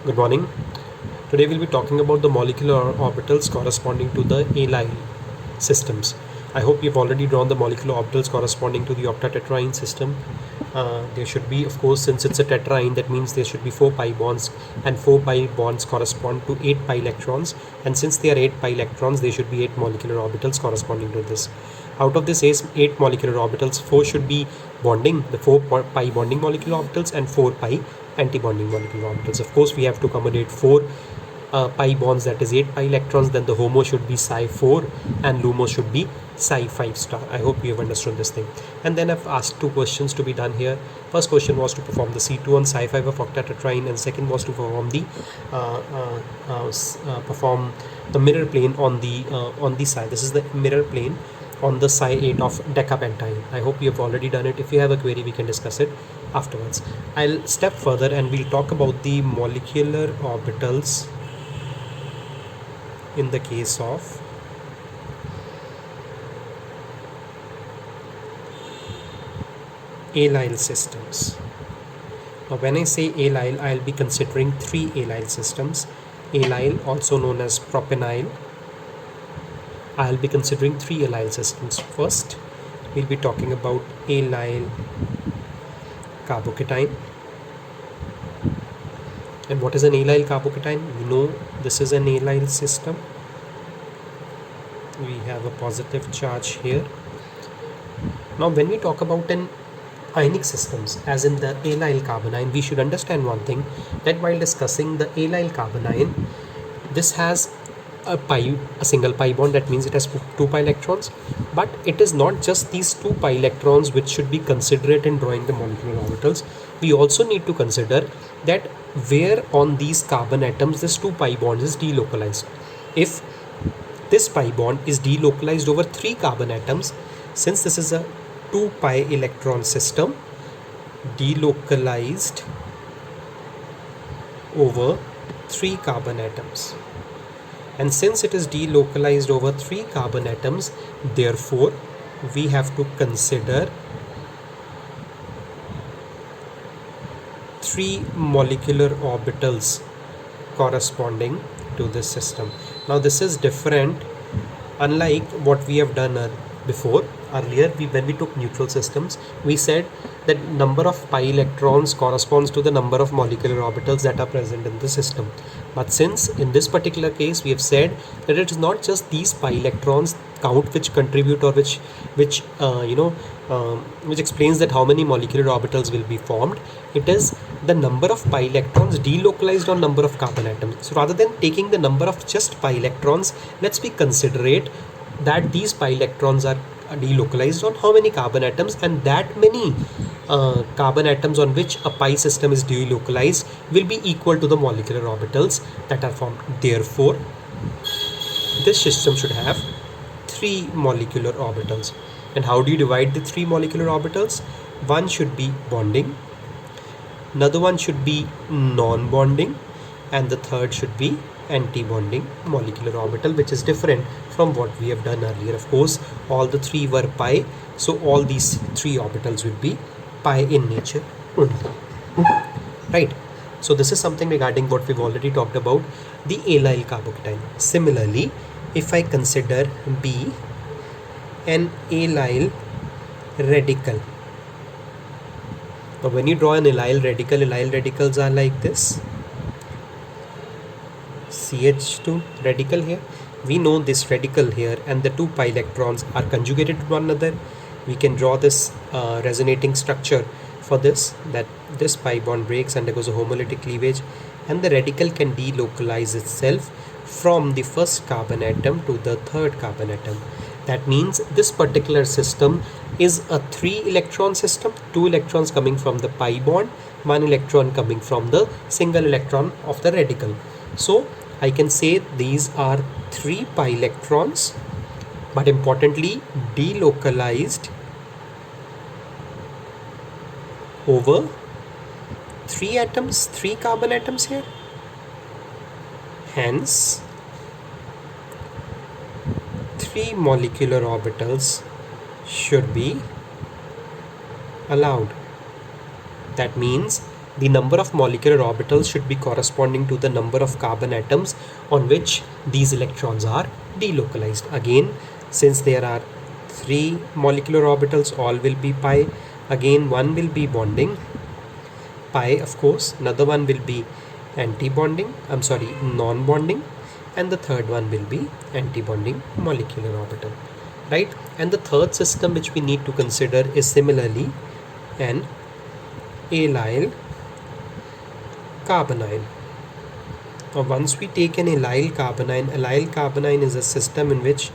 Good morning. Today we'll be talking about the molecular orbitals corresponding to the allyl systems. I hope you've already drawn the molecular orbitals corresponding to the octa-tetraene system. There should be, of course, since it's a tetraene, that means there should be 4 pi bonds, and 4 pi bonds correspond to 8 pi electrons, and since they are 8 pi electrons, there should be 8 molecular orbitals corresponding to this. Out of this 8 molecular orbitals, 4 should be bonding, the 4 pi bonding molecular orbitals, and 4 pi anti-bonding molecular orbitals. Of course, we have to accommodate 4 pi bonds, that is 8 pi electrons. Then the HOMO should be psi 4 and LUMO should be psi 5 star. I hope you have understood this thing. And then I've asked 2 questions to be done here. First question was to perform the C2 on psi 5 of octa-tetraene, and second was to perform the mirror plane on the psi. This is the mirror plane on the psi 8 of decapentine. I hope you have already done it. If you have a query, we can discuss it afterwards. I'll step further and we'll talk about the molecular orbitals in the case of allyl systems. Now when I say allyl, I'll be considering 3 allyl systems. Allyl, also known as propenyl. I'll be considering 3 allyl systems. First, we'll be talking about allyl carbocation. And what is an allyl carbocation? We know this is an allyl system. We have a positive charge here. Now when we talk about an ionic systems, as in the allyl carbonyl, we should understand one thing, that while discussing the allyl carbonyl, this has a single pi bond, that means it has 2 pi electrons, but it is not just these 2 pi electrons which should be considered in drawing the molecular orbitals. We also need to consider that where on these carbon atoms this 2 pi bond is delocalized. If this pi bond is delocalized over 3 carbon atoms, since this is a 2 pi electron system, delocalized over 3 carbon atoms, and since it is delocalized over 3 carbon atoms, therefore we have to consider 3 molecular orbitals corresponding to this system. Now this is different, unlike what we have done before. Earlier, when we took neutral systems, we said that number of pi electrons corresponds to the number of molecular orbitals that are present in the system. But since in this particular case we have said that it is not just these pi electrons count which contribute, or which explains that how many molecular orbitals will be formed. It is the number of pi electrons delocalized on number of carbon atoms. So rather than taking the number of just pi electrons, let's be considerate that these pi electrons are delocalized on how many carbon atoms, and that many carbon atoms on which a pi system is delocalized will be equal to the molecular orbitals that are formed. Therefore, this system should have 3 molecular orbitals. And how do you divide the 3 molecular orbitals? One should be bonding, another one should be non-bonding, and the third should be anti-bonding molecular orbital, which is different from what we have done earlier. Of course, all the 3 were pi, so all these 3 orbitals will be pi in nature only. Right? So this is something regarding what we've already talked about, the allyl carbocation. Similarly, if I consider B an allyl radical. Now when you draw an allyl radicals are like this. CH2 radical here. We know this radical here and the 2 pi electrons are conjugated to one another. We can draw this resonating structure for this, that this pi bond breaks, undergoes a homolytic cleavage, and the radical can delocalize itself from the first carbon atom to the third carbon atom. That means this particular system is a 3 electron system, 2 electrons coming from the pi bond, 1 electron coming from the single electron of the radical. So I can say these are 3 pi electrons, but importantly delocalized over 3 atoms, 3 carbon atoms here. Hence, 3 molecular orbitals should be allowed. That means the number of molecular orbitals should be corresponding to the number of carbon atoms on which these electrons are delocalized. Again, since there are 3 molecular orbitals, all will be pi. Again, one will be bonding, pi of course, another one will be anti-bonding, non-bonding, and the third one will be anti-bonding molecular orbital, right? And the third system which we need to consider is similarly an allyl carbonyl. Now once we take an allyl carbonyl is a system in which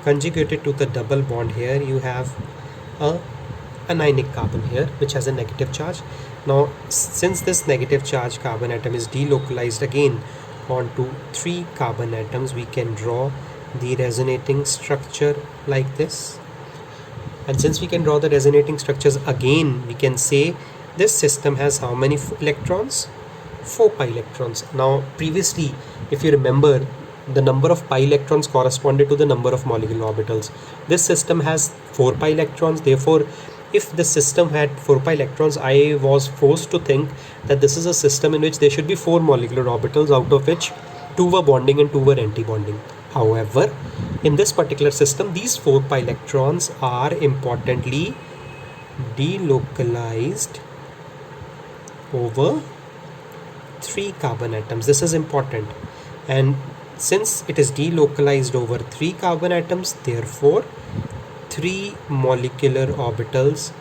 conjugated to the double bond here you have a anionic carbon here which has a negative charge. Now since this negative charge carbon atom is delocalized again onto 3 carbon atoms, we can draw the resonating structure like this. And since we can draw the resonating structures again, we can say this system has how many electrons? 4 pi electrons. Now previously, if you remember, the number of pi electrons corresponded to the number of molecular orbitals. This system has 4 pi electrons. Therefore, if the system had 4 pi electrons, I was forced to think that this is a system in which there should be 4 molecular orbitals, out of which 2 were bonding and 2 were anti-bonding. However, in this particular system, these 4 pi electrons are importantly delocalized over 3 carbon atoms. This is important. And since it is delocalized over 3 carbon atoms, therefore 3 molecular orbitals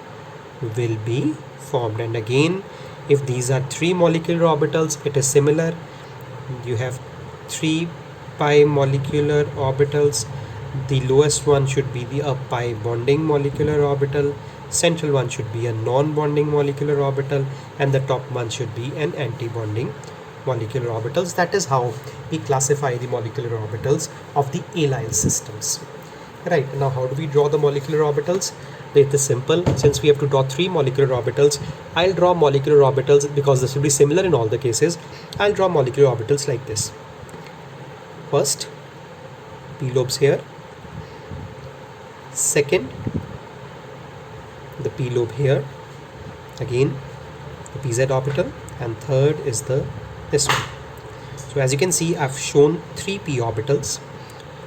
will be formed. And again, if these are 3 molecular orbitals, it is similar. You have 3 pi molecular orbitals. The lowest one should be a pi bonding molecular orbital, central one should be a non-bonding molecular orbital, and the top one should be an anti-bonding molecular orbitals. That is how we classify the molecular orbitals of the allyl systems. Right, now how do we draw the molecular orbitals? It is simple. Since we have to draw 3 molecular orbitals, I'll draw molecular orbitals because this will be similar in all the cases. I'll draw molecular orbitals like this. First, p lobes here. Second, the p lobe here. Again, the pz orbital, and third is this one. So as you can see, I've shown 3 p orbitals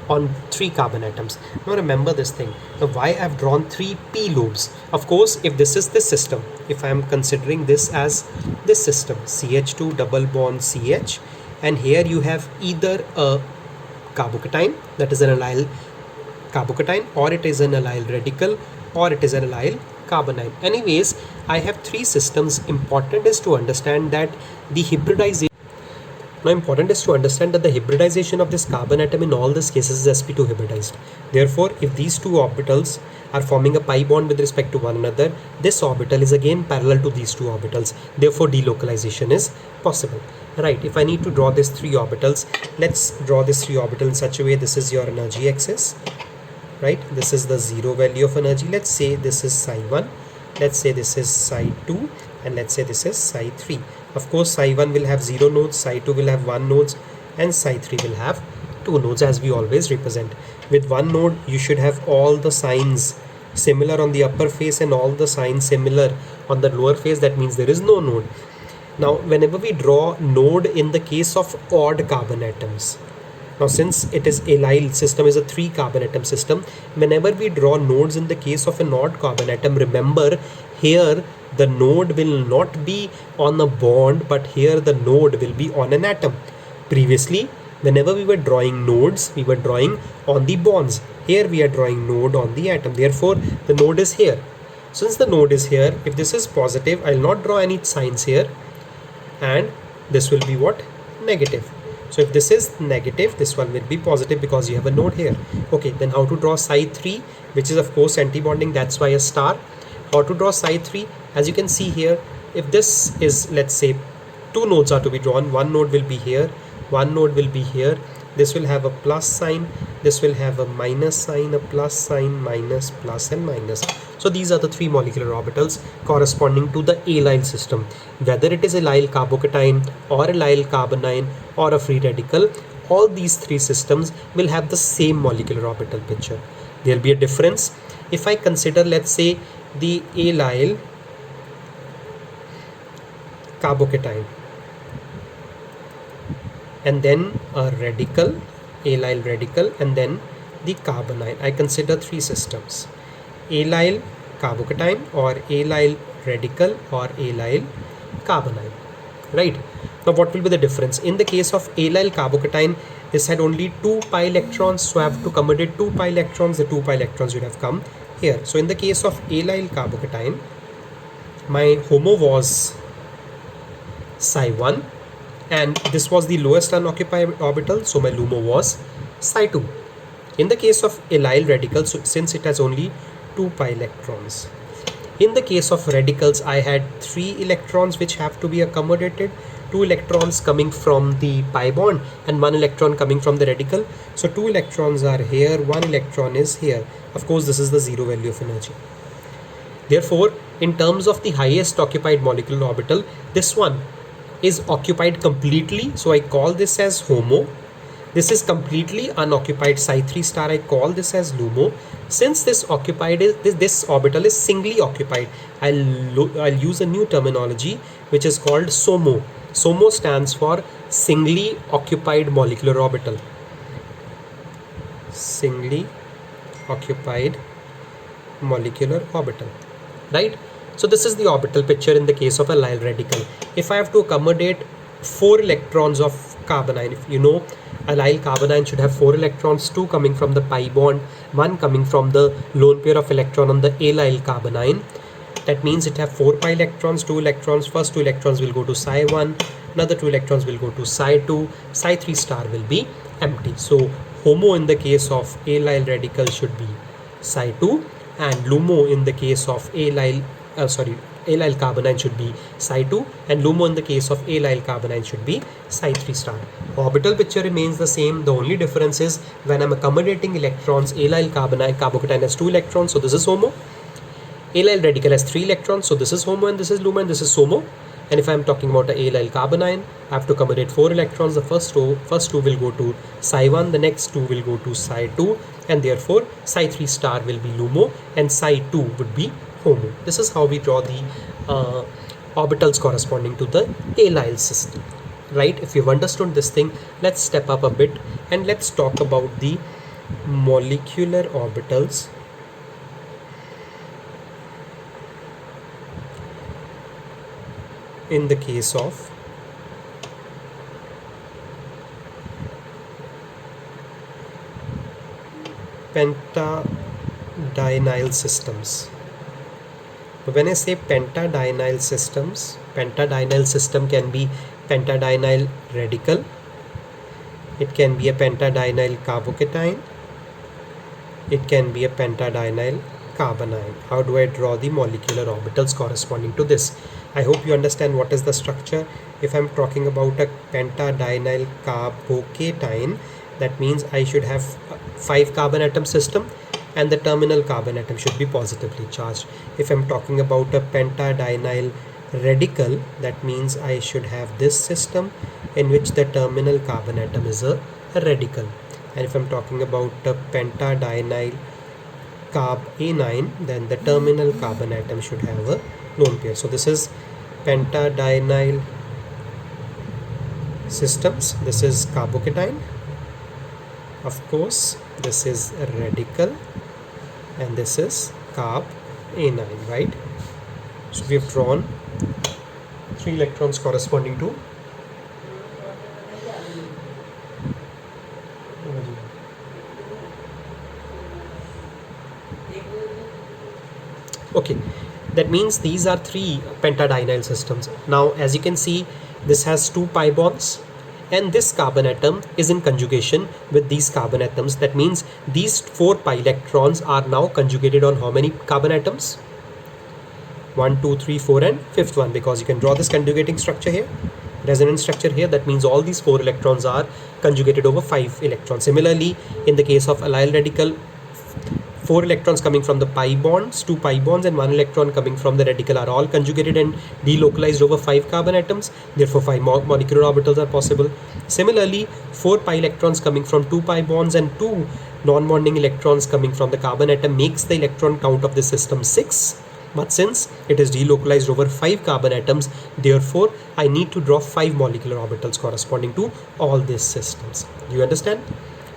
on 3 carbon atoms. Now remember this thing. Now why I've drawn 3 p lobes? Of course, if this is this system, if I am considering this as this system, CH2 double bond CH, and here you have either a carbocation, that is an allyl carbocation, or it is an allyl radical, or it is an allyl carbonyl. Anyways, I have 3 systems. Important is to understand that the hybridization of this carbon atom in all these cases is sp2 hybridized. Therefore, if these 2 orbitals are forming a pi bond with respect to one another, this orbital is again parallel to these 2 orbitals. Therefore, delocalization is possible. Right, if I need to draw these 3 orbitals, let's draw this 3 orbital in such a way. This is your energy axis, right? This is the 0 value of energy. Let's say this is psi 1, let's say this is psi 2, and let's say this is psi 3. Of course, psi 1 will have 0 nodes, psi 2 will have 1 nodes, and psi 3 will have 2 nodes, as we always represent. With 1 node, you should have all the signs similar on the upper face and all the signs similar on the lower face. That means there is no node. Now, whenever we draw node in the case of odd carbon atoms, now since it is allyl system is a 3 carbon atom system, whenever we draw nodes in the case of an odd carbon atom, remember here the node will not be on a bond, but here the node will be on an atom. Previously, whenever we were drawing nodes, we were drawing on the bonds. Here we are drawing node on the atom. Therefore, the node is here. Since the node is here, if this is positive, I will not draw any signs here, and this will be what? Negative. So if this is negative, this one will be positive because you have a node here. Okay, then how to draw psi 3, which is of course anti-bonding, that's why a star. How to draw psi 3? As you can see here, if this is, let's say 2 nodes are to be drawn, 1 node will be here, 1 node will be here. This will have a plus sign, this will have a minus sign, a plus sign, minus, plus, and minus. So these are the 3 molecular orbitals corresponding to the allyl system. Whether it is allyl carbocation or allyl carbonyl or a free radical, all these 3 systems will have the same molecular orbital picture. There will be a difference. If I consider, let's say, the allyl carbocation, and then a radical, allyl radical, and then the carbonyl. I consider three systems: allyl carbocation, or allyl radical, or allyl carbonyl. Right? Now what will be the difference? In the case of allyl carbocation, this had only 2 pi electrons, so I have to accommodate 2 pi electrons. The 2 pi electrons would have come here. So in the case of allyl carbocation, my HOMO was psi1, and this was the lowest unoccupied orbital, so my LUMO was psi2. In the case of allyl radical, so since it has only 2 pi electrons, in the case of radicals, I had 3 electrons which have to be accommodated, 2 electrons coming from the pi bond and 1 electron coming from the radical. So 2 electrons are here, 1 electron is here. Of course, this is the zero value of energy. Therefore, in terms of the highest occupied molecular orbital, this one is occupied completely, so I call this as HOMO. This is completely unoccupied, psi3 star, I call this as LUMO. Since this occupied is this orbital is singly occupied, I'll use a new terminology which is called SOMO. SOMO stands for singly occupied molecular orbital. Singly occupied molecular orbital. Right? So this is the orbital picture in the case of a allyl radical. If I have to accommodate 4 electrons of carbonyl, if you know, allyl carbonyl should have 4 electrons, 2 coming from the pi bond, 1 coming from the lone pair of electron on the allyl carbonyl. That means it have 4 pi electrons, 2 electrons, first 2 electrons will go to psi1, another 2 electrons will go to psi2, psi3 star will be empty. So HOMO in the case of allyl radical should be psi2, and LUMO in the case of allyl carbonyl should be psi2, and LUMO in the case of allyl carbonyl should be psi3 star. Orbital picture remains the same. The only difference is when I'm accommodating electrons, allyl carbocation has 2 electrons, so this is HOMO. Allyl radical has 3 electrons, so this is HOMO, and this is LUMO, and this is SOMO. And if I'm talking about the allyl carbonyl, I have to accommodate 4 electrons. The first two will go to psi1, the next 2 will go to psi2, and therefore psi3 star will be LUMO and psi2 would be HOMO. This is how we draw the orbitals corresponding to the allyl system. Right? If you've understood this thing, let's step up a bit and let's talk about the molecular orbitals in the case of pentadienyl systems. When I say pentadienyl systems, pentadienyl system can be pentadienyl radical, it can be a pentadienyl carbocation, it can be a pentadienyl carbonyl. How do I draw the molecular orbitals corresponding to this? I hope you understand what is the structure. If I'm talking about a pentadienyl carbocation, that means I should have 5 carbon atom system, and the terminal carbon atom should be positively charged. If I'm talking about a pentadienyl radical, that means I should have this system in which the terminal carbon atom is a radical. And if I'm talking about a pentadienyl carbonyl, then the terminal carbon atom should have a lone pair. So this is pentadienyl systems. This is carbocation. Of course, this is radical, and this is carbonyl, right? So we have drawn 3 electrons corresponding to okay, that means these are 3 pentadienyl systems. Now as you can see, this has 2 pi bonds, and this carbon atom is in conjugation with these carbon atoms. That means these 4 pi electrons are now conjugated on how many carbon atoms? 1, 2, 3, 4, and 5th one, because you can draw this conjugating structure here, resonance structure here. That means all these 4 electrons are conjugated over 5 electrons. Similarly, in the case of allyl radical, 4 electrons coming from the pi bonds, 2 pi bonds, and 1 electron coming from the radical are all conjugated and delocalized over 5 carbon atoms. Therefore 5 molecular orbitals are possible. Similarly, 4 pi electrons coming from 2 pi bonds and 2 non-bonding electrons coming from the carbon atom makes the electron count of the system 6. But since it is delocalized over 5 carbon atoms, therefore I need to draw 5 molecular orbitals corresponding to all these systems. Do you understand?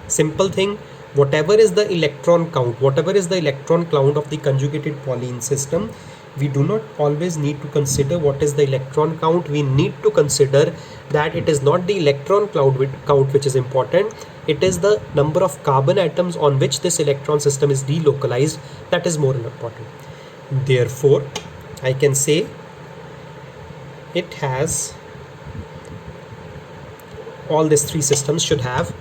Simple thing. Whatever is the electron count, whatever is the electron count of the conjugated polyene system, we do not always need to consider what is the electron count. We need to consider that it is not the electron count which is important. It is the number of carbon atoms on which this electron system is delocalized that is more important. Therefore, I can say it has, all these three systems should have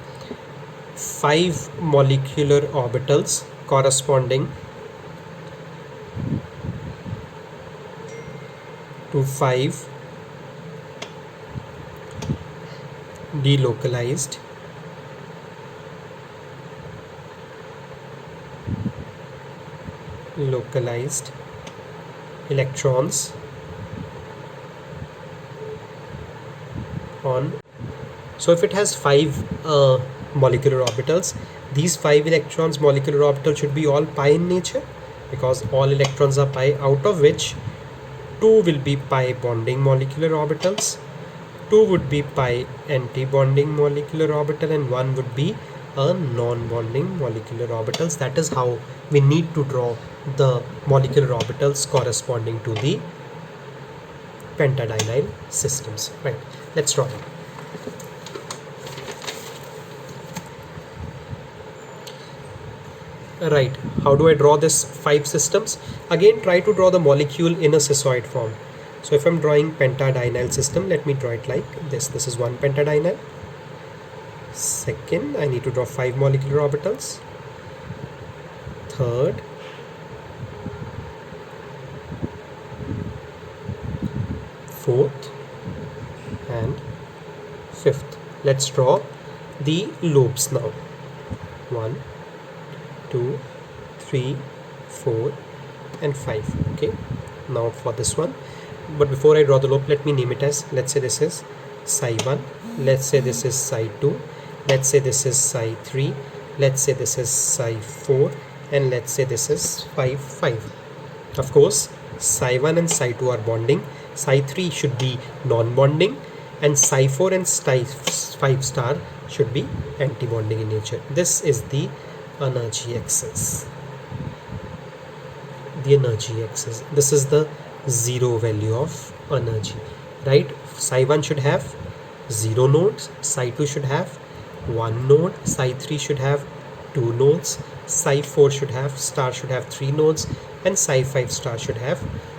5 molecular orbitals corresponding to 5 delocalized electrons on. So if it has 5 molecular orbitals, these 5 electrons molecular orbitals should be all pi in nature, because all electrons are pi, out of which 2 will be pi bonding molecular orbitals, 2 would be pi anti-bonding molecular orbital, and 1 would be a non-bonding molecular orbitals. That is how we need to draw the molecular orbitals corresponding to the pentadienyl systems. Right, let's draw them. Right, how do I draw this 5 systems? Again, try to draw the molecule in a cis-oid form. So if I'm drawing pentadienyl system, let me draw it like this. This is one pentadienyl. Second, I need to draw 5 molecular orbitals. Third, fourth, and fifth. Let's draw the lobes now. 1, 2, 3, 4, and 5. Okay, now for this one, but before I draw the lobe, let me name it as, let's say this is psi1, let's say this is psi2, let's say this is psi3, let's say this is psi4, and let's say this is phi5. Of course, psi1 and psi2 are bonding, psi3 should be non-bonding, and psi4 and psi5 star should be anti-bonding in nature. This is the energy axis. The energy axis. This is the zero value of energy, right? Psi1 should have 0 nodes, psi2 should have 1 node, psi3 should have 2 nodes, psi4 should have 3 nodes, and psi5 star should have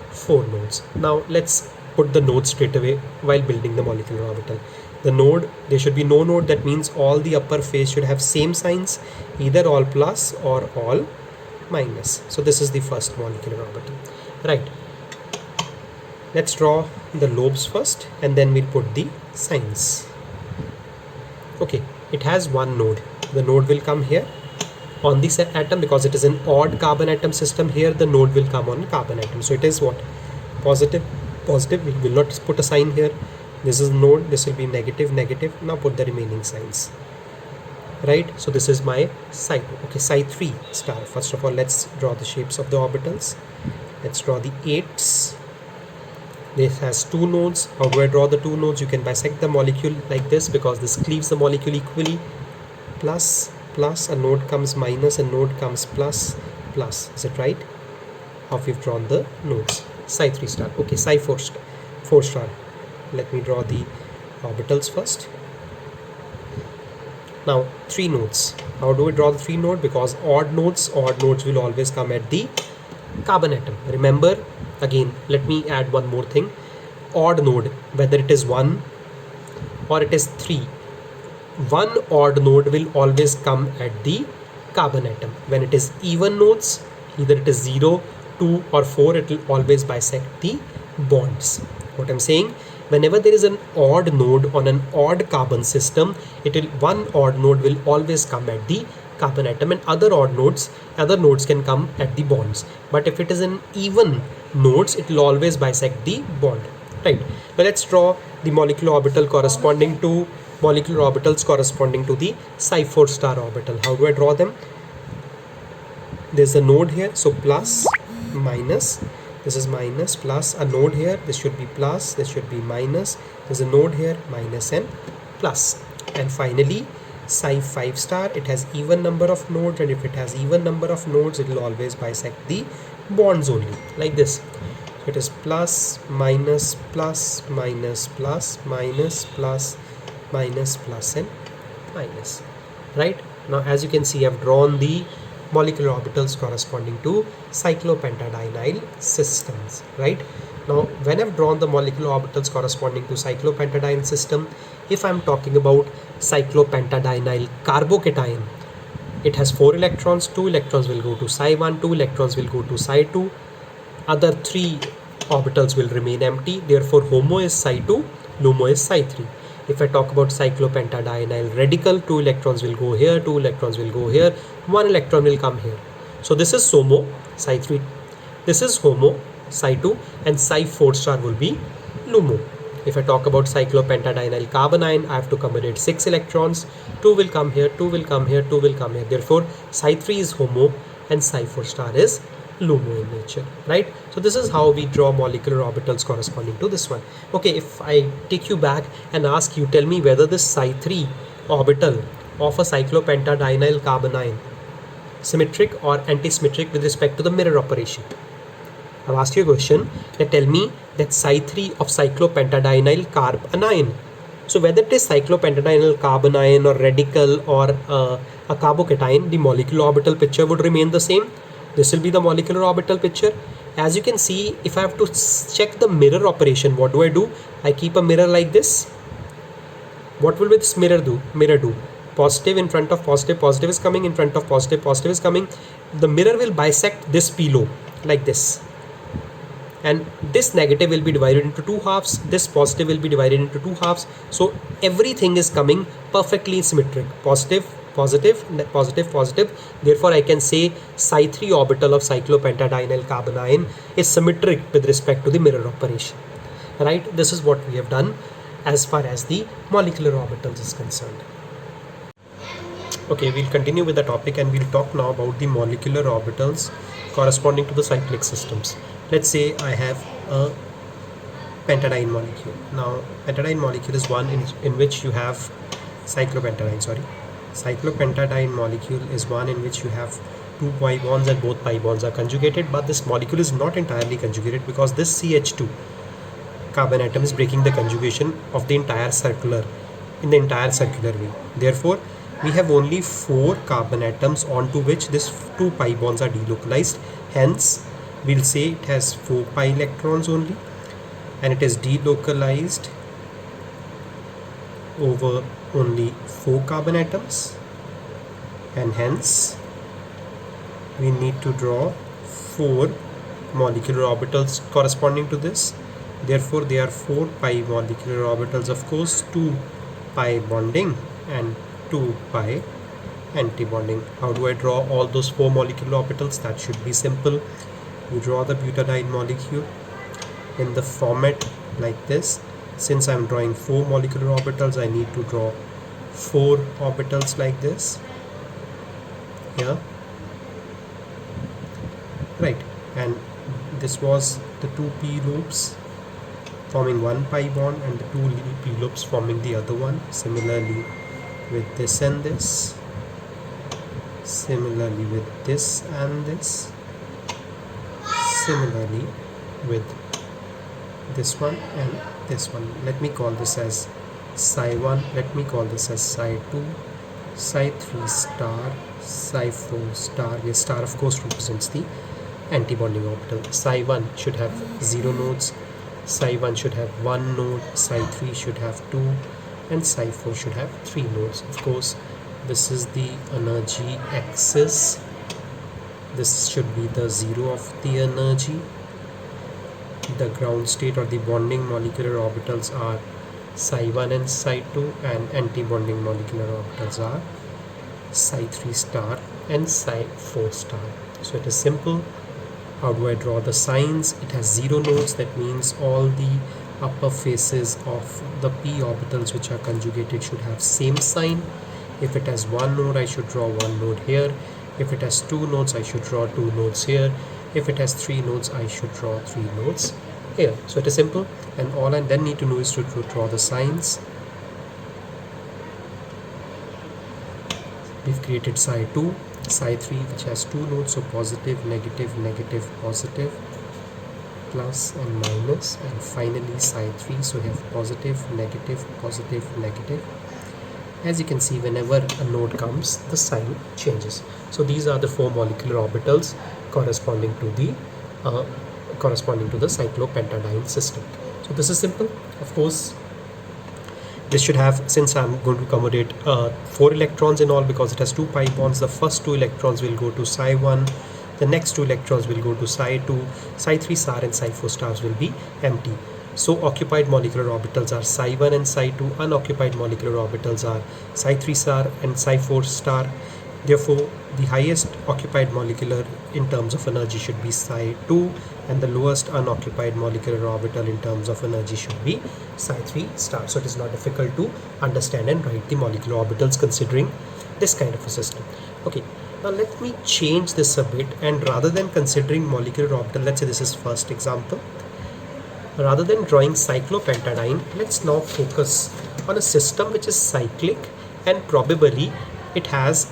4 nodes. Now let's put the nodes straight away while building the molecular orbital. The node, there should be no node. That means all the upper face should have same signs, either all plus or all minus. So this is the first molecular orbital. Right, let's draw the lobes first, and then we'll put the signs. Okay, it has 1 node. The node will come here on this atom, because it is an odd carbon atom system. Here the node will come on carbon atom. So it is what? Positive. We will not put a sign here. This is node, this will be negative. Now put the remaining signs. Right, so this is my psi2. Okay, psi3 star. First of all, let's draw the shapes of the orbitals. Let's draw the 8s. This has 2 nodes. How do I draw the 2 nodes? You can bisect the molecule like this, because this cleaves the molecule equally. Plus, a node comes minus, a node comes plus. Is it right? How we've drawn the nodes. Psi3 star. Okay, psi4 star. 4 star. Let me draw the orbitals first. Now 3 nodes. How do we draw the 3 node? Because odd nodes will always come at the carbon atom. Remember, again, let me add one more thing. Odd node, whether it is 1 or it is 3, one odd node will always come at the carbon atom. When it is even nodes, either it is 0, 2 or 4, it will always bisect the bonds. What I'm saying, whenever there is an odd node on an odd carbon system, one odd node will always come at the carbon atom, and other nodes can come at the bonds. But if it is an even nodes, it will always bisect the bond. Right, now let's draw the molecular orbitals corresponding to the psi4 star orbital. How do I draw them? There's a node here, so plus, minus, this is minus, plus a node here, this should be plus, this should be minus, there's a node here, minus and plus. And finally psi 5 star, it has even number of nodes, and if it has even number of nodes, it will always bisect the bonds only, like this. So it is plus, minus, plus, minus, plus, minus, plus, minus, plus and minus. Right, now as you can see, I've drawn the molecular orbitals corresponding to cyclopentadienyl systems. Right, now when I've drawn the molecular orbitals corresponding to cyclopentadienyl system, if I'm talking about cyclopentadienyl carbocation, it has 4 electrons, 2 electrons will go to psi 1, 2 electrons will go to psi 2, other 3 orbitals will remain empty, therefore HOMO is psi 2, LUMO is psi 3. If I talk about cyclopentadienyl radical, 2 electrons will go here, 2 electrons will go here, 1 electron will come here. So this is SOMO, psi 3, this is HOMO, psi 2, and psi 4 star will be LUMO. If I talk about cyclopentadienyl carbonyl, I have to accommodate 6 electrons, 2 will come here, 2 will come here, 2 will come here. Therefore, psi 3 is HOMO and psi 4 star is LUMO in nature, right? So this is how we draw molecular orbitals corresponding to this one. Okay, if I take you back and ask you, tell me whether this psi 3 orbital of a cyclopentadienyl carbonyl symmetric or antisymmetric with respect to the mirror operation. I've asked you a question that tell me that psi 3 of cyclopentadienyl carbonyl. So whether it is cyclopentadienyl carbonyl or radical or a carbocation, the molecular orbital picture would remain the same. This will be the molecular orbital picture. As you can see, if I have to check the mirror operation, what do? I keep a mirror like this. What will this mirror do? Positive in front of positive, positive is coming in front of positive, positive is coming. The mirror will bisect this P lobe like this. And this negative will be divided into 2 halves, this positive will be divided into 2 halves. So everything is coming perfectly symmetric, positive, positive, positive, positive. Therefore, I can say psi 3 orbital of cyclopentadienyl carbonyl is symmetric with respect to the mirror operation. Right, this is what we have done as far as the molecular orbitals is concerned. Okay, we'll continue with the topic and we'll talk now about the molecular orbitals corresponding to the cyclic systems. Let's say I have a pentadiene molecule. Now, pentadiene molecule is one in which you have cyclopentadiene molecule is one in which you have 2 pi bonds and both pi bonds are conjugated, but this molecule is not entirely conjugated because this CH2 carbon atom is breaking the conjugation of the entire circular way. Therefore, we have only 4 carbon atoms onto which this 2 pi bonds are delocalized. Hence, we'll say it has 4 pi electrons only and it is delocalized over only 4 carbon atoms, and hence we need to draw 4 molecular orbitals corresponding to this. Therefore, there are 4 pi molecular orbitals, of course, 2 pi bonding and 2 pi anti-bonding. How do I draw all those 4 molecular orbitals? That should be simple. You draw the butadiene molecule in the format like this. Since I'm drawing 4 molecular orbitals, I need to draw 4 orbitals like this. Yeah, right, and this was the 2 p loops forming 1 pi bond and the 2 p loops forming the other one. Similarly with this and this, similarly with this and this, similarly with this one and this one. Let me call this as psi 1, let me call this as psi 2, psi 3 star, psi 4 star. Yes, star of course represents the anti-bonding orbital. Psi 1 should have 0 nodes, psi 1 should have 1 node, psi 3 should have 2, and psi 4 should have 3 nodes. Of course, this is the energy axis. This should be the 0 of the energy. The ground state or the bonding molecular orbitals are psi 1 and psi 2, and anti-bonding molecular orbitals are psi 3 star and psi 4 star. So it is simple. How do I draw the signs? It has 0 nodes, that means all the upper faces of the p orbitals which are conjugated should have same sign. If it has 1 node, I should draw 1 node here. If it has 2 nodes, I should draw 2 nodes here. If it has 3 nodes, I should draw 3 nodes here. So it is simple, and all I then need to know is to draw the signs. We've created psi 2, psi 3, which has 2 nodes, so positive, negative, negative, positive, plus and minus, and finally psi 3, so we have positive, negative, positive, negative. As you can see, whenever a node comes, the sign changes. So these are the 4 molecular orbitals corresponding to the cyclopentadiene system. So this is simple. Of course, this should have, since I'm going to accommodate 4 electrons in all, because it has 2 pi bonds, the first 2 electrons will go to psi 1, the next 2 electrons will go to psi 2, psi 3 star and psi 4 stars will be empty. So occupied molecular orbitals are psi 1 and psi 2, unoccupied molecular orbitals are psi 3 star and psi 4 star. Therefore, the highest occupied molecular in terms of energy should be psi 2, and the lowest unoccupied molecular orbital in terms of energy should be psi 3 star. So it is not difficult to understand and write the molecular orbitals considering this kind of a system. Okay, now let me change this a bit, and rather than considering molecular orbital, let's say this is first example. Rather than drawing cyclopentadiene, let's now focus on a system which is cyclic, and probably it has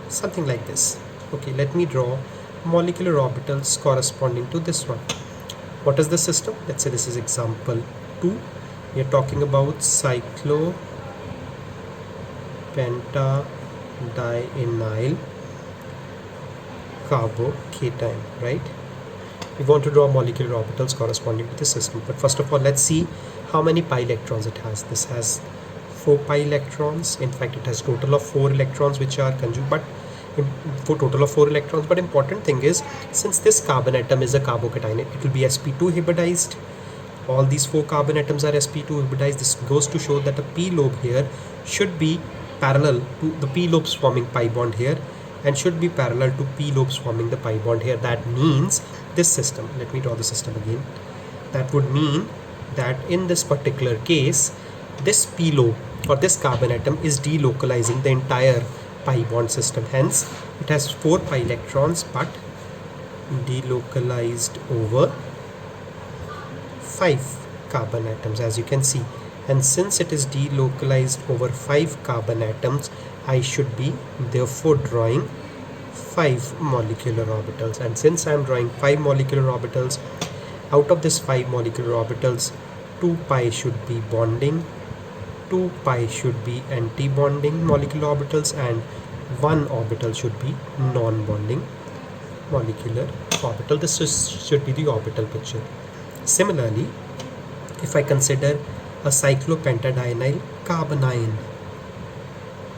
something like this. Okay, let me draw molecular orbitals corresponding to this one. What is the system? Let's say this is example 2. We are talking about cyclopentadienyl carbocation, right? We want to draw molecular orbitals corresponding to this system. But first of all, let's see how many pi electrons it has. This has 4 pi electrons. In fact, it has total of 4 electrons which are conjugate, but for total of 4 electrons. But important thing is, since this carbon atom is a carbocation, it will be sp2 hybridized. All these 4 carbon atoms are sp2 hybridized. This goes to show that a p lobe here should be parallel to the p lobes forming pi bond here, and should be parallel to p lobes forming the pi bond here. That means this system, let me draw the system again, that would mean that in this particular case, this p lobe or this carbon atom is delocalizing the entire pi bond system. Hence it has 4 pi electrons but delocalized over 5 carbon atoms, as you can see. And since it is delocalized over 5 carbon atoms, I should be therefore drawing 5 molecular orbitals. And since I am drawing 5 molecular orbitals, out of this 5 molecular orbitals, 2 pi should be bonding, 2 pi should be anti-bonding molecular orbitals, and 1 orbital should be non-bonding molecular orbital. This should be the orbital picture. Similarly, if I consider a cyclopentadienyl carbonyl,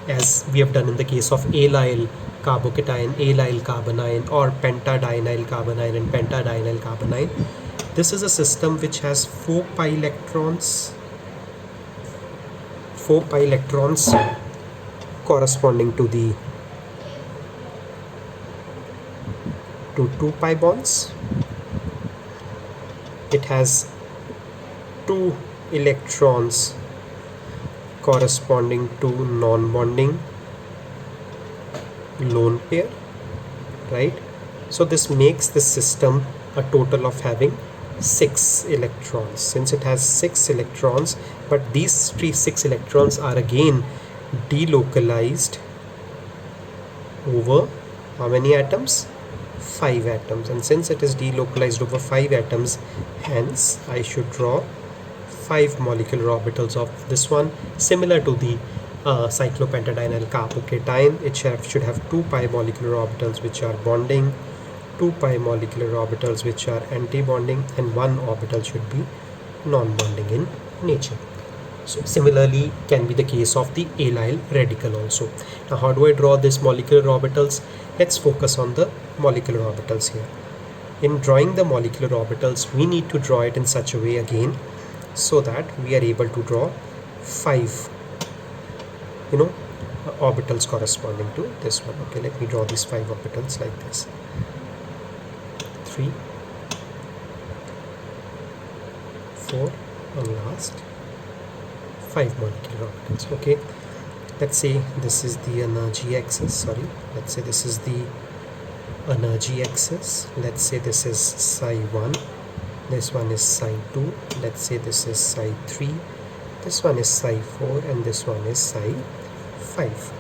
as we have done in the case of allyl carbocation, allyl carbonyl, or pentadienyl carbonyl and pentadienyl carbonyl, this is a system which has 4 pi electrons corresponding to the 2 pi bonds. It has 2 electrons corresponding to non-bonding lone pair, right? So this makes this system a total of having 6 electrons. Since it has 6 electrons, but these 6 electrons are again delocalized over how many atoms? 5 atoms. And since it is delocalized over 5 atoms, hence I should draw 5 molecular orbitals of this one. Similar to the cyclopentadienyl carbocation, it should have 2 pi molecular orbitals which are bonding, 2 pi molecular orbitals which are anti-bonding, and 1 orbital should be non-bonding in nature. So similarly can be the case of the allyl radical also. Now how do I draw this molecular orbitals? Let's focus on the molecular orbitals here. In drawing the molecular orbitals, we need to draw it in such a way again so that we are able to draw 5 orbitals corresponding to this one. Okay, let me draw these 5 orbitals like this. 3, 4, and last 5 molecular orbitals. Okay, let's say this is the energy axis, let's say this is the energy axis. Let's say this is psi 1, this one is psi 2, let's say this is psi 3, this one is psi 4, and this one is psi 5.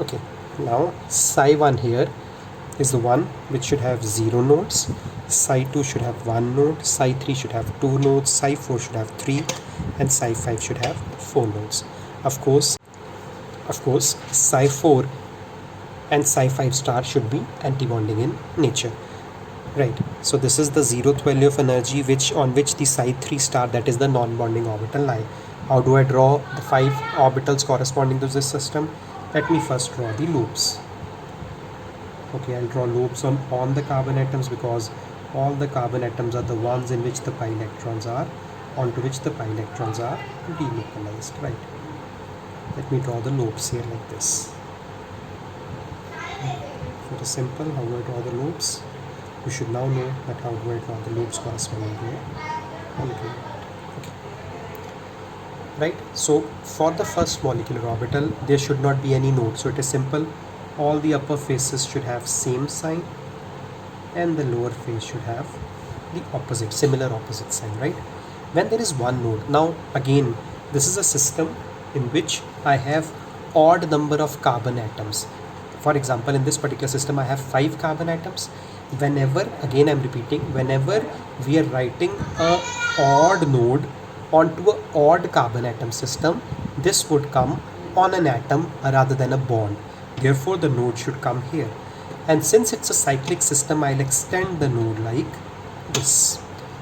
Okay, now psi 1 here is the one which should have 0 nodes, psi 2 should have 1 node, psi 3 should have 2 nodes, psi 4 should have 3, and psi 5 should have 4 nodes. Of course, psi 4 and psi 5 star should be antibonding in nature. Right, so this is the zeroth value of energy on which the psi 3 star, that is the non-bonding orbital, lie. How do I draw the 5 orbitals corresponding to this system? Let me first draw the loops. Okay, I'll draw loops on the carbon atoms, because all the carbon atoms are the ones in which the pi electrons are, onto which the pi electrons are delocalized. Right, let me draw the loops here like this. It is simple. How do I draw the loops? You should now know that how do I draw the loops corresponding to a molecule. Okay. Right, so for the first molecular orbital there should not be any node, so it is simple. All the upper faces should have same sign and the lower face should have the opposite, similar opposite sign, right? When there is one node, now again this is a system in which I have odd number of carbon atoms. For example, in this particular system I have 5 carbon atoms. Whenever, again I'm repeating, whenever we are writing a odd node onto a odd carbon atom system, this would come on an atom rather than a bond. Therefore the node should come here. And since it's a cyclic system, I'll extend the node like this.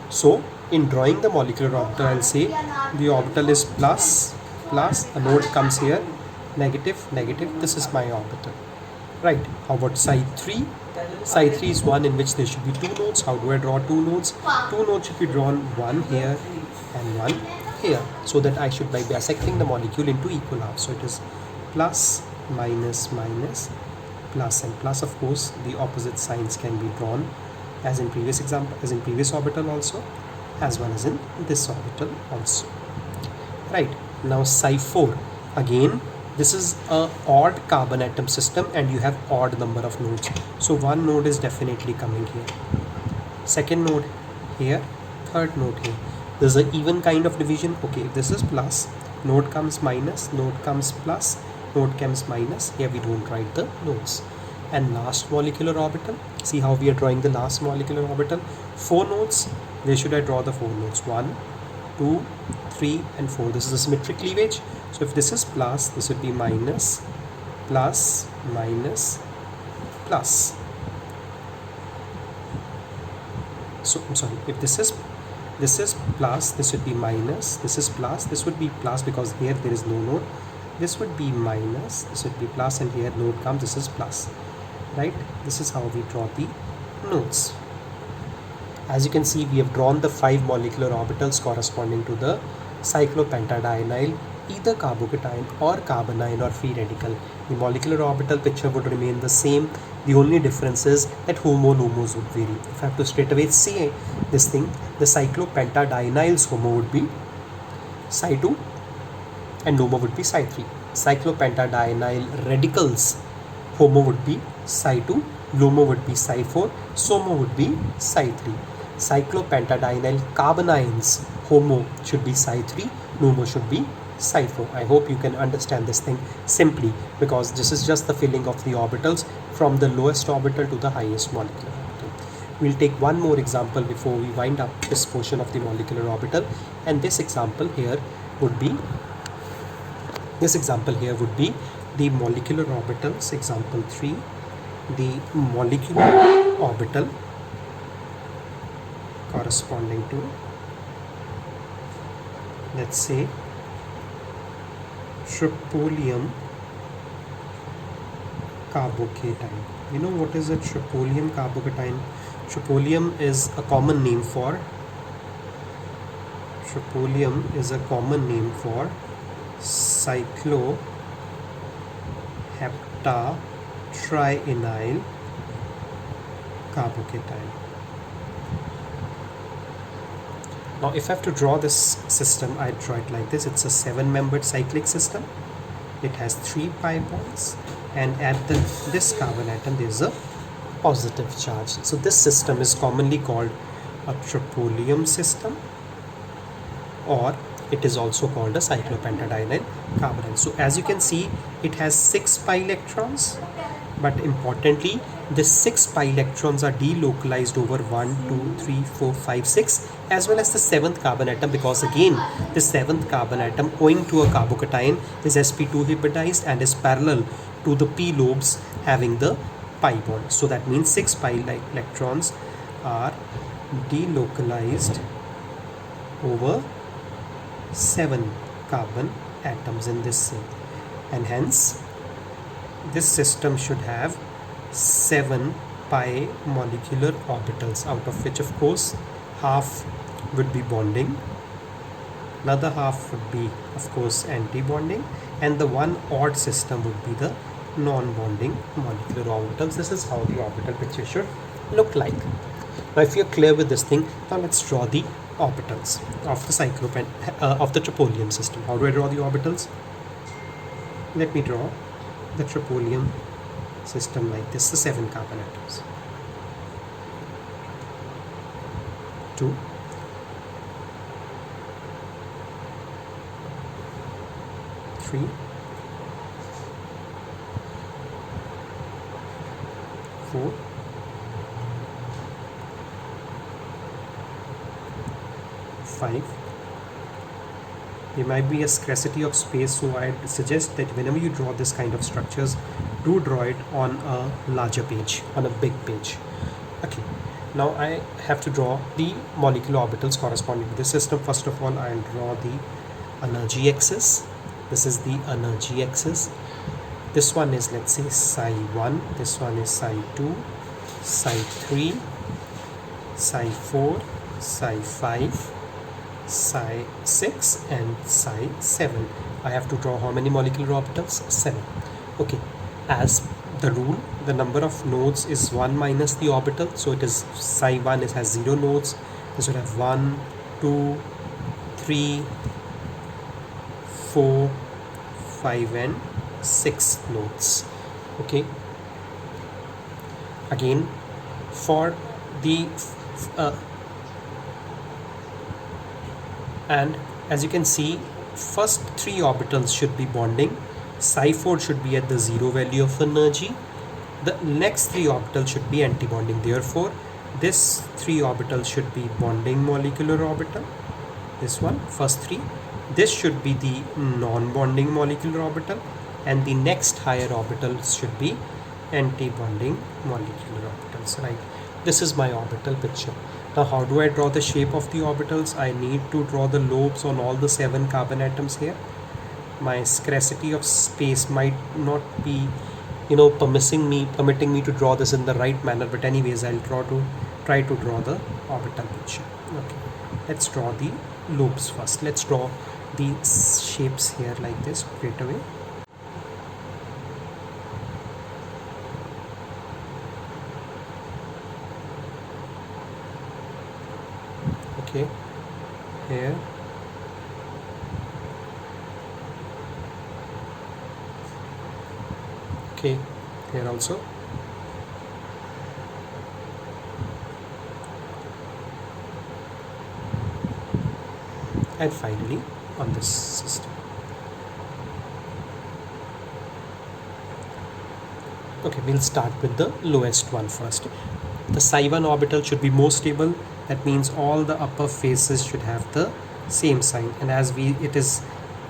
So in drawing the molecular orbital, I'll say the orbital is plus, a node comes here, negative, this is my orbital. Right, how about psi 3? Psi 3 is one in which there should be 2 nodes. How do I draw 2 nodes? 2 nodes should be drawn, one here and one here, so that I should by bisecting the molecule into equal halves. So it is plus, minus, plus and plus. Of course the opposite signs can be drawn as in previous example, as in previous orbital also, as well as in this orbital also. Right, now psi 4, again this is a odd carbon atom system and you have odd number of nodes, so one node is definitely coming here, second node here, third node here. This is an even kind of division. Okay, if this is plus, node comes minus, node comes plus, node comes minus. Here we don't write the nodes. And last molecular orbital, see how we are drawing the last molecular orbital. 4 nodes. Where should I draw the 4 nodes? 1, 2, 3 and 4. This is a symmetric cleavage. So if this is plus, this would be minus, plus, minus, plus. So I'm sorry, if this is plus, this would be minus, this is plus, this would be plus, because here there is no node. This would be minus, this would be plus, and here node comes, this is plus. Right, this is how we draw the nodes. As you can see, we have drawn the 5 molecular orbitals corresponding to the cyclopentadienyl, either carbocation or carbonyl or free radical. The molecular orbital picture would remain the same. The only difference is that HOMO and HOMOs would vary. If I have to straight away say this thing, the cyclopentadienyls HOMO would be psi 2 and HOMO would be psi 3. Cyclopentadienyl radicals HOMO would be psi 2, LUMO would be psi 4, SOMO would be psi 3. Cyclopentadienyl carbonyls HOMO should be psi 3, LUMO should be psi 4. I hope you can understand this thing simply, because this is just the filling of the orbitals from the lowest orbital to the highest molecular orbital. We'll take one more example before we wind up this portion of the molecular orbital, and this example here would be the molecular orbitals. Example 3, the molecular orbital corresponding to, let's say, tryptolium carbocation. You know what is a tryptolium carbocation? Tryptolium is a common name for cycloheptatrienyl carbocation. Now if I have to draw this system, I draw it like this. It's a 7-membered cyclic system. It has 3 pi bonds and at this carbon atom there is a positive charge. So this system is commonly called a troponium system, or it is also called a cyclopentadienyl carbonyl. So as you can see, it has 6 pi electrons, but importantly the 6 pi electrons are delocalized over 1, 2, 3, 4, 5, 6, as well as the 7th carbon atom, because again the 7th carbon atom, owing to a carbocation, is sp2 hybridized and is parallel to the p lobes having the pi bond. So that means 6 pi electrons are delocalized over 7 carbon atoms in this cell, and hence this system should have 7 pi molecular orbitals, out of which of course half would be bonding, another half would be of course anti-bonding, and the one odd system would be the non-bonding molecular orbitals. This is how the orbital picture should look like. Now if you're clear with this thing, now let's draw the orbitals of the of the troponium system. How do I draw the orbitals? Let me draw the troponium system like this, the 7 carbon atoms. 2, 3, 4, 5. There might be a scarcity of space, so I suggest that whenever you draw this kind of structures, do draw it on a larger page, on a big page. Okay, now I have to draw the molecular orbitals corresponding to the system. First of all, I'll draw the energy axis. This is the energy axis. This one is, let's say, psi 1, this one is psi 2, psi 3, psi 4, psi 5, psi 6 and psi 7. I have to draw how many molecular orbitals? 7. Okay, as the rule, the number of nodes is 1 minus the orbital, so it is psi 1 has 0 nodes. This would have 1, 2, 3, 4, 5 and 6 nodes. Okay, again for the and as you can see, first 3 orbitals should be bonding. Psi 4 should be at the 0 value of energy. The next 3 orbitals should be anti-bonding. Therefore, this 3 orbitals should be bonding molecular orbital. This one, first 3. This should be the non-bonding molecular orbital, and the next higher orbitals should be anti-bonding molecular orbitals. Right? This is my orbital picture. Now how do I draw the shape of the orbitals? I need to draw the lobes on all the 7 carbon atoms here. My scarcity of space might not be, permitting me to draw this in the right manner, but anyways I'll try to draw the orbital picture. Okay, let's draw the lobes first. Let's draw the shapes here like this straight away. Okay, here, okay, here also, and finally on this system. Okay, we'll start with the lowest one first. The psi 1 orbital should be more stable. That means all the upper faces should have the same sign, and as it is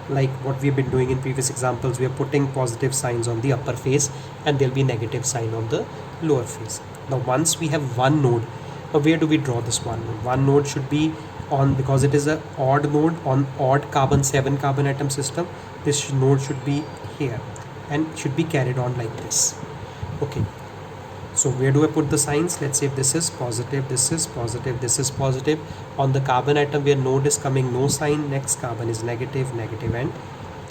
like what we've been doing in previous examples, we are putting positive signs on the upper face and there'll be negative sign on the lower face. Now once we have one node, now where do we draw this one node? One node should be on, because it is an odd node on odd 7 carbon atom system, this node should be here and should be carried on like this. Okay, so where do I put the signs? Let's say if this is positive, this is positive, this is positive. On the carbon atom where node is coming, no sign. Next carbon is negative, negative and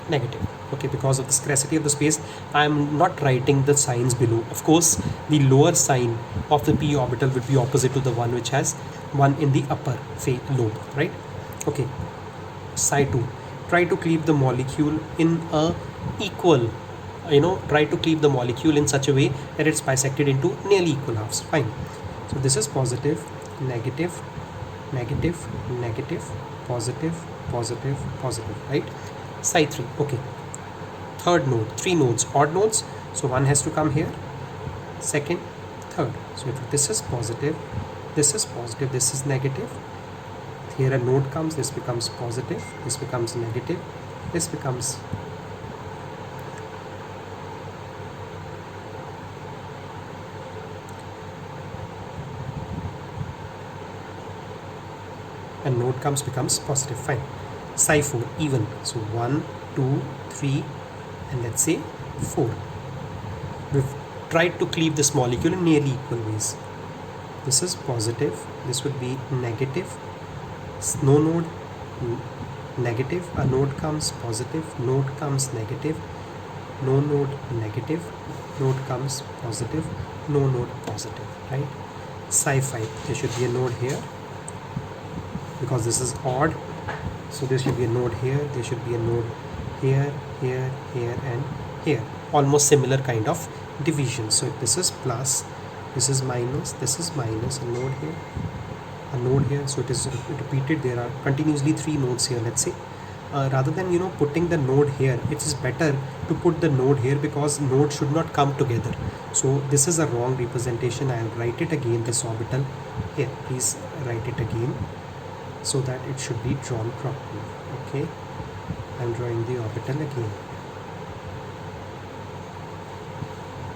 negative. Okay, because of the scarcity of the space, I am not writing the signs below. Of course, the lower sign of the p orbital would be opposite to the one which has one in the upper lobe, right? Okay, psi 2. Try to keep the molecule in a equal try to keep the molecule in such a way that it's bisected into nearly equal halves. Fine. So this is positive, negative, negative, negative, positive, positive, positive, right? Psi 3. Okay. Third node, 3 nodes, odd nodes. So one has to come here, second, third. So if this is positive, this is negative. Here a node comes, this becomes positive, this becomes negative, this becomes and node comes, becomes positive. Fine. Psi 4 even. So 1, 2, 3 and let's say 4. We've tried to cleave this molecule in nearly equal ways. This is positive, this would be negative, no node, negative, a node comes positive, node comes negative, no node negative, node comes positive, no node positive, right? Psi 5, there should be a node here because this is odd, so there should be a node here, there should be a node here, here, here and here. Almost similar kind of division. So if this is plus, this is minus, a node here, a node here, so it is repeated. There are continuously 3 nodes here, let's say. Rather than putting the node here, it is better to put the node here because node should not come together. So this is a wrong representation. I will write it again, this orbital here. Please write it again so that it should be drawn properly. Okay, I'm drawing the orbital again.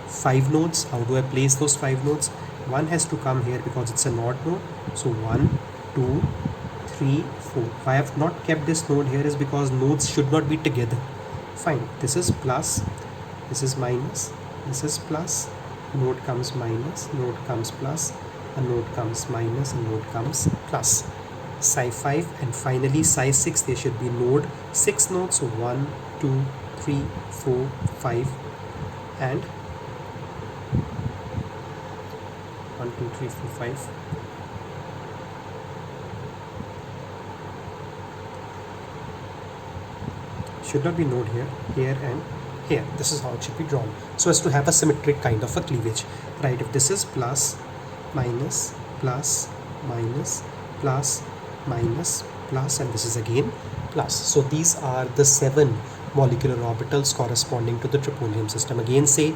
5 nodes. How do I place those 5 nodes? One has to come here because it's an odd node. So 1, 2, 3, 4. Why I have not kept this node here is because nodes should not be together. Fine. This is plus, this is minus, this is plus, node comes minus, node comes plus, a node comes minus, a node comes plus. Psi 5 and finally psi 6. There should be node 6 nodes. So 1, 2, 3, 4, 5 and 1, 2, 3, 4, 5. Should not be node here, here and here. This is how it should be drawn, so as to have a symmetric kind of a cleavage, right? If this is plus, minus, plus, minus, plus, minus, plus, and this is again plus. So these are the 7 molecular orbitals corresponding to the tryptonium system. Again, say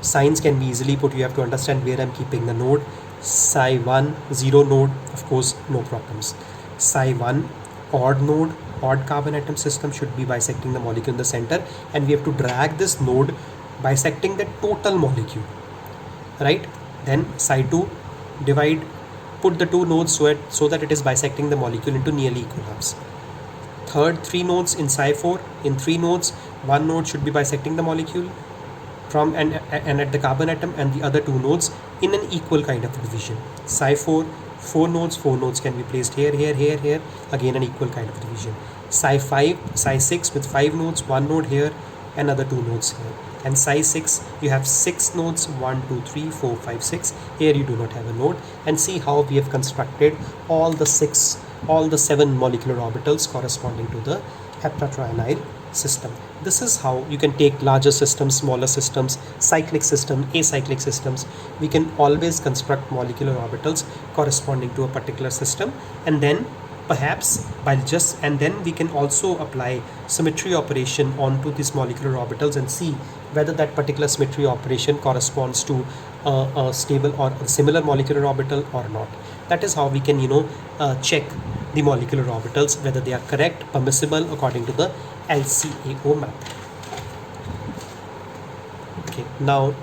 signs can be easily put. You have to understand where I'm keeping the node. Psi 1, 0 node, of course, no problems. Psi 1, odd node, odd carbon atom system should be bisecting the molecule in the center, and we have to drag this node bisecting the total molecule, right? Then Psi 2, divide, put the 2 nodes so that it is bisecting the molecule into nearly equal halves. Third, 3 nodes in Psi 4. In 3 nodes, 1 node should be bisecting the molecule from and at the carbon atom, and the other 2 nodes in an equal kind of division. Psi 4, 4 nodes can be placed here, here, here, here, again an equal kind of division. Psi 5, Psi 6 with 5 nodes, 1 node here, another 2 nodes here. And Psi 6, you have 6 nodes, 1, 2, 3, 4, 5, 6. Here you do not have a node. And see how we have constructed all the 7 molecular orbitals corresponding to the heptatrianyl system. This is how you can take larger systems, smaller systems, cyclic system, acyclic systems. We can always construct molecular orbitals corresponding to a particular system, and then perhaps and then we can also apply symmetry operation onto these molecular orbitals and see whether that particular symmetry operation corresponds to a stable or a similar molecular orbital or not. That is how we can check the molecular orbitals, whether they are correct, permissible according to the LCAO method. Okay, now